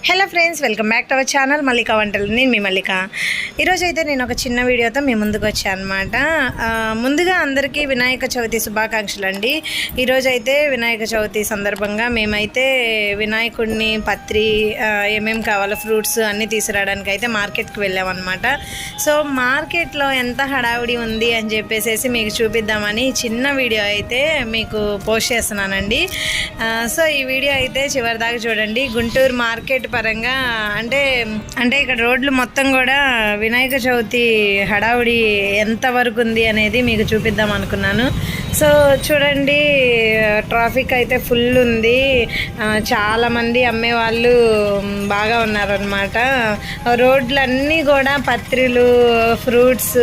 Hello friends, welcome back to our channel Mallika వంటలు. నేను మీ మల్లిక. ఈరోజు అయితే నేను ఒక చిన్న వీడియోతో మీ ముందుకు వచ్చాను అనమాట. ముందుగా అందరికీ వినాయక చవితి శుభాకాంక్షలు అండి. ఈరోజు అయితే వినాయక చవితి సందర్భంగా మేమైతే వినాయకుడిని పత్రి ఏమేమి కావాలో ఫ్రూట్స్ అన్నీ తీసుకురావడానికి అయితే మార్కెట్కి వెళ్ళామన్నమాట. సో మార్కెట్లో ఎంత హడావుడి ఉంది అని చెప్పేసి మీకు చూపిద్దామని చిన్న వీడియో అయితే మీకు పోస్ట్ చేస్తున్నానండి. సో ఈ వీడియో అయితే చివరి దాకా చూడండి. గుంటూరు మార్కెట్ పరంగా అంటే ఇక్కడ రోడ్లు మొత్తం కూడా వినాయక చవితి హడావుడి ఎంతవరకు ఉంది అనేది మీకు చూపిద్దాం అనుకున్నాను. సో చూడండి, ట్రాఫిక్ అయితే ఫుల్ ఉంది. చాలామంది అమ్మేవాళ్ళు బాగా ఉన్నారనమాట. రోడ్లన్నీ కూడా పత్రిలు, ఫ్రూట్స్,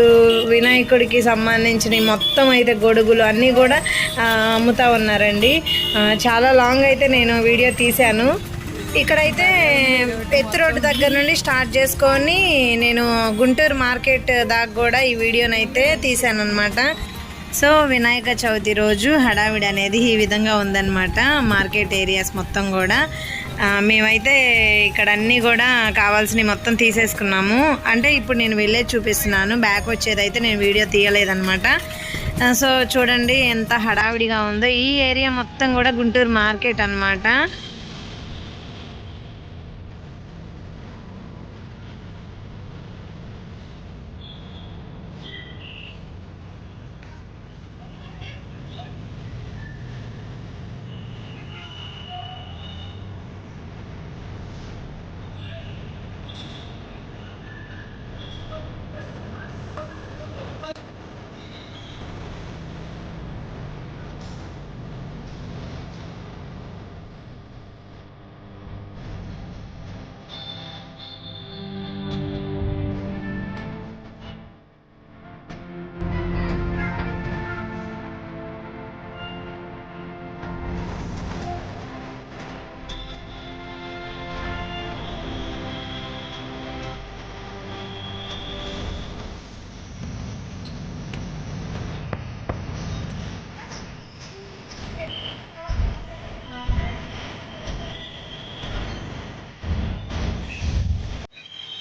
వినాయకుడికి సంబంధించిన మొత్తం అయితే గొడుగులు అన్నీ కూడా అమ్ముతూ ఉన్నారండి. చాలా లాంగ్ అయితే నేను వీడియో తీశాను. ఇక్కడైతే పెత్తి రోడ్డు దగ్గర నుండి స్టార్ట్ చేసుకొని నేను గుంటూరు మార్కెట్ దాకా కూడా ఈ వీడియోనైతే తీశాను అనమాట. సో వినాయక చవితి రోజు హడావిడి అనేది ఈ విధంగా ఉందన్నమాట. మార్కెట్ ఏరియాస్ మొత్తం కూడా మేమైతే ఇక్కడ అన్నీ కూడా కావాల్సినవి మొత్తం తీసేసుకున్నాము. అంటే ఇప్పుడు నేను వెళ్ళేది చూపిస్తున్నాను, బ్యాక్ వచ్చేది అయితే నేను వీడియో తీయలేదన్నమాట. సో చూడండి ఎంత హడావిడిగా ఉందో. ఈ ఏరియా మొత్తం కూడా గుంటూరు మార్కెట్ అన్నమాట.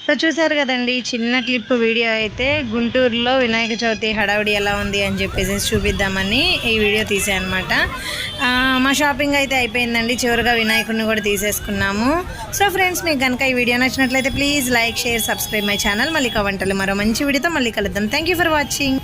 సో చూసారు కదండి, చిన్న క్లిప్ వీడియో అయితే గుంటూరులో వినాయక చవితి హడావుడి ఎలా ఉంది అని చెప్పేసి చూపిద్దామని ఈ వీడియో తీసాను అనమాట. మా షాపింగ్ అయితే అయిపోయిందండి. చివరిగా వినాయకుడిని కూడా తీసేసుకున్నాము. సో ఫ్రెండ్స్, మీకు కనుక ఈ వీడియో నచ్చినట్లయితే please like, share, subscribe my channel Mallika వంటలు. మరో మంచి వీడియోతో మళ్ళీ కలుద్దాం. Thank you for watching.